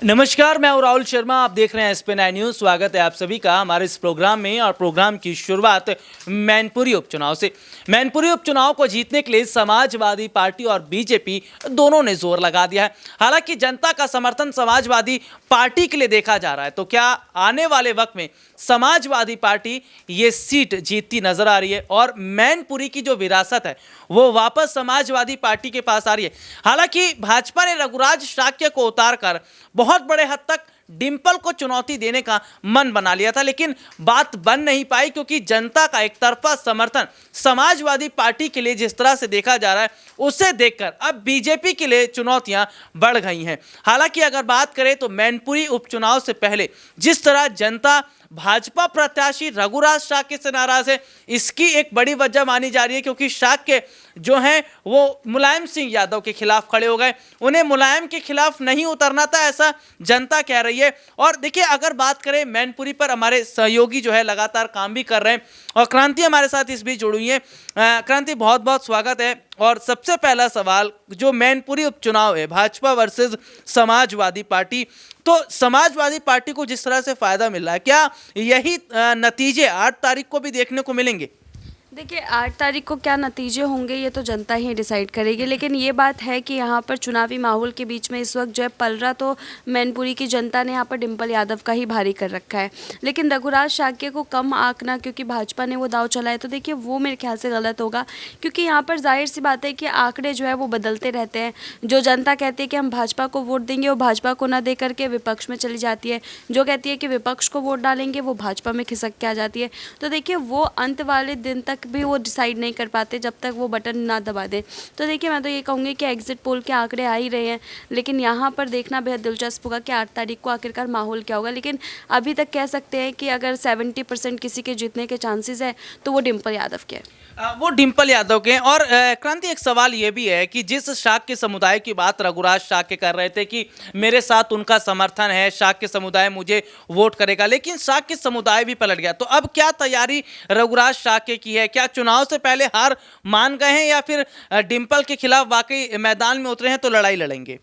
नमस्कार, मैं हूं राहुल शर्मा। आप देख रहे हैं SP9 न्यूज़। स्वागत है आप सभी का हमारे इस प्रोग्राम में। और प्रोग्राम की शुरुआत मैनपुरी उपचुनाव से। मैनपुरी उपचुनाव को जीतने के लिए समाजवादी पार्टी और बीजेपी दोनों ने जोर लगा दिया है। हालांकि जनता का समर्थन समाजवादी पार्टी के लिए देखा जा रहा है, तो क्या आने वाले वक्त में समाजवादी पार्टी ये सीट जीतती नजर आ रही है और मैनपुरी की जो विरासत है वो वापस समाजवादी पार्टी के पास आ रही है। हालांकि भाजपा ने रघुराज शाक्य को उतारकर बहुत बड़े हद तक डिंपल को चुनौती देने का मन बना लिया था, लेकिन बात बन नहीं पाई क्योंकि जनता का एक तरफा समर्थन समाजवादी पार्टी के लिए जिस तरह से देखा जा रहा है, उसे देखकर अब बीजेपी के लिए चुनौतियां बढ़ गई हैं। हालांकि अगर बात करें तो मैनपुरी उपचुनाव से पहले जिस तरह जनता भाजपा प्रत्याशी रघुराज शाक्य से नाराज है, इसकी एक बड़ी वजह मानी जा रही है क्योंकि शाक्य जो हैं वो मुलायम सिंह यादव के खिलाफ खड़े हो गए। उन्हें मुलायम के खिलाफ नहीं उतरना था, ऐसा जनता कह रही है। और देखिए, अगर बात करें मैनपुरी पर, हमारे सहयोगी जो है लगातार काम भी कर रहे हैं और क्रांति हमारे साथ इस बीच जुड़ी हुई है। क्रांति, बहुत बहुत स्वागत है। और सबसे पहला सवाल, जो मैनपुरी उपचुनाव है भाजपा वर्सेस समाजवादी पार्टी, तो समाजवादी पार्टी को जिस तरह से फायदा मिल रहा है, क्या यही नतीजे 8 तारीख को भी देखने को मिलेंगे? देखिए, 8 तारीख को क्या नतीजे होंगे ये तो जनता ही डिसाइड करेगी, लेकिन ये बात है कि यहाँ पर चुनावी माहौल के बीच में इस वक्त जो है पल रहा, तो मैनपुरी की जनता ने यहाँ पर डिंपल यादव का ही भारी कर रखा है। लेकिन रघुराज शाक्य को कम आंकना क्योंकि भाजपा ने वो दाव चलाए, तो देखिए वो मेरे ख्याल से गलत होगा, क्योंकि यहाँ पर जाहिर सी बात है कि आंकड़े जो है वो बदलते रहते हैं। जो जनता कहती है कि हम भाजपा को वोट देंगे, वो भाजपा को ना दे करके विपक्ष में चली जाती है। जो कहती है कि विपक्ष को वोट डालेंगे, वो भाजपा में खिसक के आ जाती है। तो देखिए, वो अंत वाले दिन तक भी वो डिसाइड नहीं कर पाते जब तक वो बटन ना दबा दे। तो देखिए, मैं तो ये कहूँगी कि एग्जिट पोल के आंकड़े आ ही रहे हैं, लेकिन यहाँ पर देखना बेहद दिलचस्प होगा कि 8 तारीख को आखिरकार माहौल क्या होगा। लेकिन अभी तक कह सकते हैं कि अगर 70% किसी के जीतने के चांसेस है तो वो डिंपल यादव के हैं। वो डिंपल यादव के। और क्रांति, एक सवाल ये भी है कि जिस शाक्य समुदाय की बात रघुराज शाक्य कर रहे थे कि मेरे साथ उनका समर्थन है, शाक्य समुदाय मुझे वोट करेगा, लेकिन शाक्य समुदाय भी पलट गया। तो अब क्या तैयारी रघुराज शाक्य की है? क्या चुनाव से पहले हार मान गए हैं या फिर डिंपल के खिलाफ वाकई मैदान में उतरे हैं तो लड़ाई लड़ेंगे?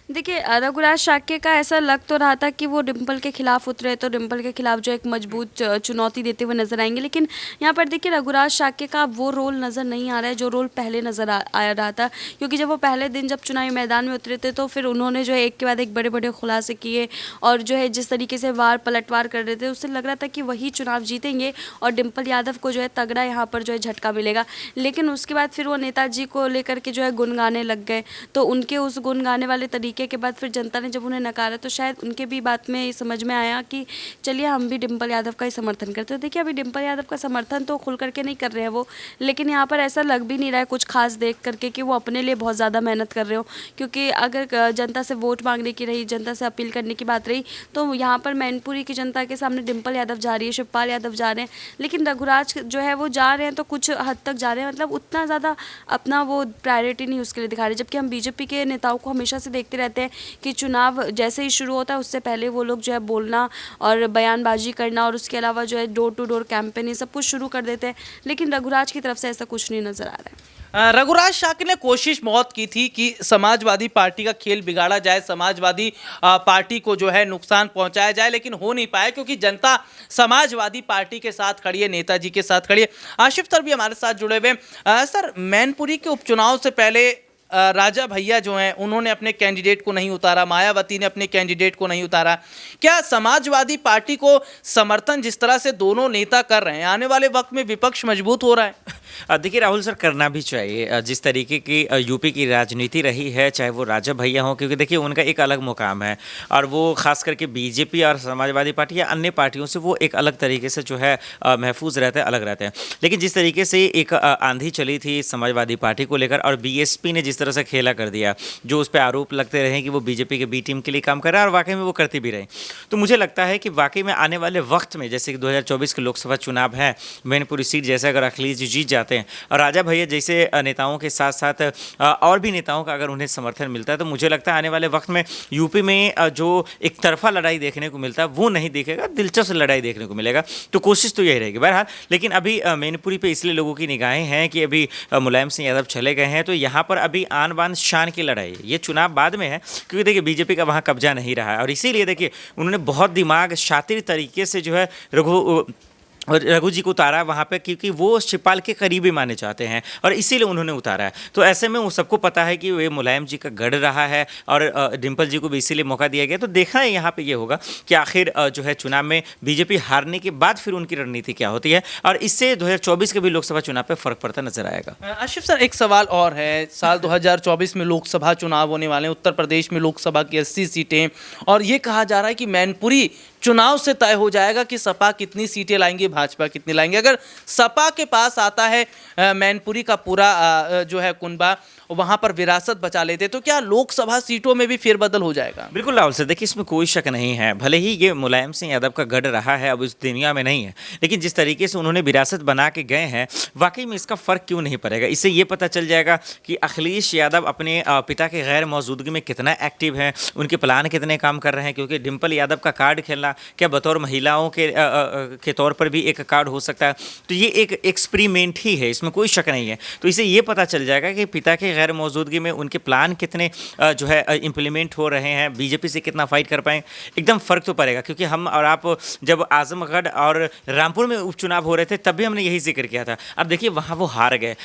देखिए, रघुराज शाक्य का ऐसा लग तो रहा था कि वो डिंपल के खिलाफ उतरे तो डिंपल के खिलाफ जो एक मजबूत चुनौती देते हुए नजर आएंगे, लेकिन यहाँ पर देखिए रघुराज शाक्य का वो रोल नज़र नहीं आ रहा है जो रोल पहले नज़र आ रहा था। क्योंकि जब वो पहले दिन जब चुनावी मैदान में उतरे थे तो फिर उन्होंने जो है एक के बाद एक बड़े बड़े खुलासे किए और जो है जिस तरीके से वार पलटवार कर रहे थे, उससे लग रहा था कि वही चुनाव जीतेंगे और डिंपल यादव को जो है तगड़ा यहाँ पर जो है झटका मिलेगा। लेकिन उसके बाद फिर वो नेताजी को लेकर के जो है गुनगाने लग गए, तो उनके उस गुनगाने वाले तरीके के बाद फिर जनता ने जब उन्हें नकारा तो शायद उनके भी बात में समझ में आया कि चलिए हम भी डिंपल यादव का ही समर्थन करते हैं। देखिए, अभी डिंपल यादव का समर्थन तो खुल करके नहीं कर रहे हैं वो, लेकिन यहाँ पर ऐसा लग भी नहीं रहा है कुछ खास देख करके कि वो अपने लिए बहुत ज़्यादा मेहनत कर रहे हो। क्योंकि अगर जनता से वोट मांगने की रही, जनता से अपील करने की बात रही, तो यहाँ पर मैनपुरी की जनता के सामने डिंपल यादव जा रही है, शिवपाल यादव जा रहे हैं, लेकिन रघुराज जो है वो जा रहे हैं तो कुछ हद तक जा रहे हैं, मतलब उतना ज़्यादा अपना वो प्रायोरिटी नहीं उसके लिए दिखा रहे। जबकि हम बीजेपी के नेताओं को हमेशा से देखते रहते हैं कि चुनाव जैसे ही शुरू होता है उससे पहले वो लोग जो है बोलना और बयानबाजी करना और उसके अलावा जो है डोर टू डोर कैंपेन ये सब कुछ शुरू कर देते हैं, लेकिन रघुराज की तरफ से ऐसा कुछ नहीं नज़र आ रहा है। रघुराज शाक्य ने कोशिश बहुत की थी कि समाजवादी पार्टी का खेल बिगाड़ा जाए, समाजवादी पार्टी को जो है नुकसान पहुंचाया जाए, लेकिन हो नहीं पाया क्योंकि जनता समाजवादी पार्टी के साथ खड़ी है, नेताजी के साथ खड़ी है। आशिफ सर भी हमारे साथ जुड़े हुए हैं। सर, मैनपुरी के उपचुनाव से पहले राजा भैया जो हैं उन्होंने अपने कैंडिडेट को नहीं उतारा, मायावती ने अपने कैंडिडेट को नहीं उतारा। क्या समाजवादी पार्टी को समर्थन जिस तरह से दोनों नेता कर रहे हैं, आने वाले वक्त में विपक्ष मजबूत हो रहा है? देखिए राहुल सर, करना भी चाहिए। जिस तरीके की यूपी की राजनीति रही है, चाहे वो राजा भैया हों, क्योंकि देखिए उनका एक अलग मुकाम है और वो खास करके बीजेपी और समाजवादी पार्टी या अन्य पार्टियों से वो एक अलग तरीके से जो है महफूज रहते हैं, अलग रहते हैं। लेकिन जिस तरीके से एक आंधी चली थी समाजवादी पार्टी को लेकर और बीएसपी ने जिस तरह से खेला कर दिया, जो उस पर आरोप लगते रहे कि वो बीजेपी के बी टीम के लिए काम कर रहा है और वाकई में वो करती भी रही, तो मुझे लगता है कि वाकई में आने वाले वक्त में जैसे कि 2024 के लोकसभा चुनाव है, मैनपुरी सीट जैसे अगर अखिलेश जी जीत जाते चाहते हैं। और राजा भैया जैसे नेताओं के साथ साथ और भी नेताओं का अगर उन्हें समर्थन मिलता है तो मुझे लगता है आने वाले वक्त में यूपी में जो एक तरफा लड़ाई देखने को मिलता है वो नहीं दिखेगा, दिलचस्प लड़ाई देखने को मिलेगा। तो कोशिश तो यही रहेगी। बहरहाल लेकिन अभी मैनपुरी पे इसलिए लोगों की निगाहें हैं कि अभी मुलायम सिंह यादव चले गए हैं, तो यहाँ पर अभी आन बान शान की लड़ाई है। ये चुनाव बाद में है क्योंकि देखिए बीजेपी का वहाँ कब्जा नहीं रहा है और इसीलिए देखिए उन्होंने बहुत दिमाग शातिर तरीके से जो है रघु जी को उतारा वहाँ पे, क्योंकि वो शिवपाल के करीबी माने जाते हैं और इसीलिए उन्होंने उतारा है। तो ऐसे में वो सबको पता है कि ये मुलायम जी का गढ़ रहा है और डिम्पल जी को भी इसीलिए मौका दिया गया। तो देखना है यहाँ पे ये होगा कि आखिर जो है चुनाव में बीजेपी हारने के बाद फिर उनकी रणनीति क्या होती है और इससे 2024 के भी लोकसभा चुनाव पर फर्क पड़ता नजर आएगा। आशिफ सर, एक सवाल और है। साल 2024 में लोकसभा चुनाव होने वाले हैं। उत्तर प्रदेश में लोकसभा की 80 सीटें और ये कहा जा रहा है कि मैनपुरी चुनाव से तय हो जाएगा कि सपा कितनी सीटें लाएंगे, भाजपा कितनी लाएंगे। अगर सपा के पास आता है मैनपुरी का पूरा जो है कुनबा, वहां पर विरासत बचा लेते, तो क्या लोकसभा सीटों में भी फेरबदल हो जाएगा? बिल्कुल राहुल से देखिए इसमें कोई शक नहीं है। भले ही ये मुलायम सिंह यादव का गढ़ रहा है, अब इस दुनिया में नहीं है, लेकिन जिस तरीके से उन्होंने विरासत बना के गए हैं वाकई में इसका फर्क क्यों नहीं पड़ेगा। इससे ये पता चल जाएगा कि अखिलेश यादव अपने पिता के गैर मौजूदगी में कितना एक्टिव हैं, उनके प्लान कितने काम कर रहे हैं। क्योंकि डिम्पल यादव का कार्ड खेलना क्या बतौर महिलाओं के तौर पर भी एक कार्ड हो सकता है, तो ये एक एक्सपेरिमेंट ही है, इसमें कोई शक नहीं है। तो इससे ये पता चल जाएगा कि पिता के गैर मौजूदगी में उनके प्लान कितने जो है इम्प्लीमेंट हो रहे हैं, बीजेपी से कितना फाइट कर पाएँ, एकदम फ़र्क तो पड़ेगा। क्योंकि हम और आप जब आजमगढ़ और रामपुर में उपचुनाव हो रहे थे तब भी हमने यही जिक्र किया था। अब देखिए वहाँ वो हार गए।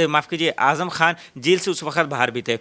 माफ़ कीजिए, आज़म खान जेल से उस वक्त बाहर भी थे,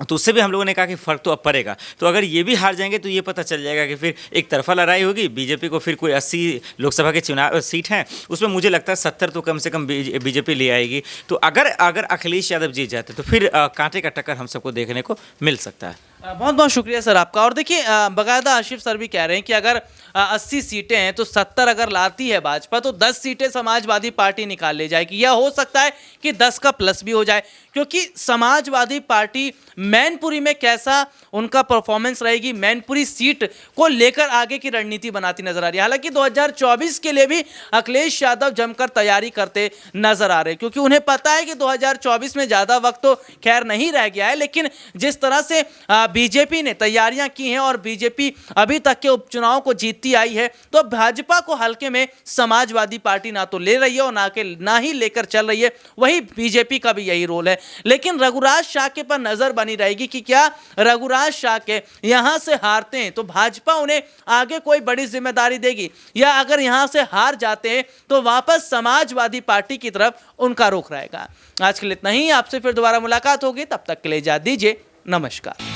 तो उससे भी हम लोगों ने कहा कि फ़र्क तो अब पड़ेगा। तो अगर ये भी हार जाएंगे तो ये पता चल जाएगा कि फिर एक तरफा लड़ाई होगी। बीजेपी को फिर कोई 80 लोकसभा के चुनाव सीट हैं, उसमें मुझे लगता है 70 तो कम से कम बीजेपी ले आएगी। तो अगर अखिलेश यादव जीत जाते तो फिर कांटे का टक्कर हम सबको देखने को मिल सकता है। बहुत बहुत शुक्रिया सर आपका। और देखिए बाकायदा आशिफ सर भी कह रहे हैं कि अगर 80 सीटें हैं तो 70 अगर लाती है भाजपा तो 10 सीटें समाजवादी पार्टी निकाल ले जाएगी। यह हो सकता है कि 10 का प्लस भी हो जाए, क्योंकि समाजवादी पार्टी मैनपुरी में कैसा उनका परफॉर्मेंस रहेगी, मैनपुरी सीट को लेकर आगे की रणनीति बनाती नजर आ रही है। हालांकि 2024 के लिए भी अखिलेश यादव जमकर तैयारी करते नजर आ रहे हैं, क्योंकि उन्हें पता है कि 2024 में ज़्यादा वक्त तो खैर नहीं रह गया है, लेकिन जिस तरह से बीजेपी ने तैयारियां की हैं और बीजेपी अभी तक के उपचुनाव को जीतती आई है, तो भाजपा को हल्के में समाजवादी पार्टी ना तो ले रही है और ना ही लेकर चल रही है। वही बीजेपी का भी यही रोल है। लेकिन रघुराज शाक्य पर नजर बनी रहेगी कि क्या रघुराज शाक्य यहां से हारते हैं तो भाजपा उन्हें आगे कोई बड़ी जिम्मेदारी देगी, या अगर यहां से हार जाते हैं तो वापस समाजवादी पार्टी की तरफ उनका रुख रहेगा। आज के लिए इतना ही। आपसे फिर दोबारा मुलाकात होगी, तब तक के लिए इजाजत दीजिए। नमस्कार।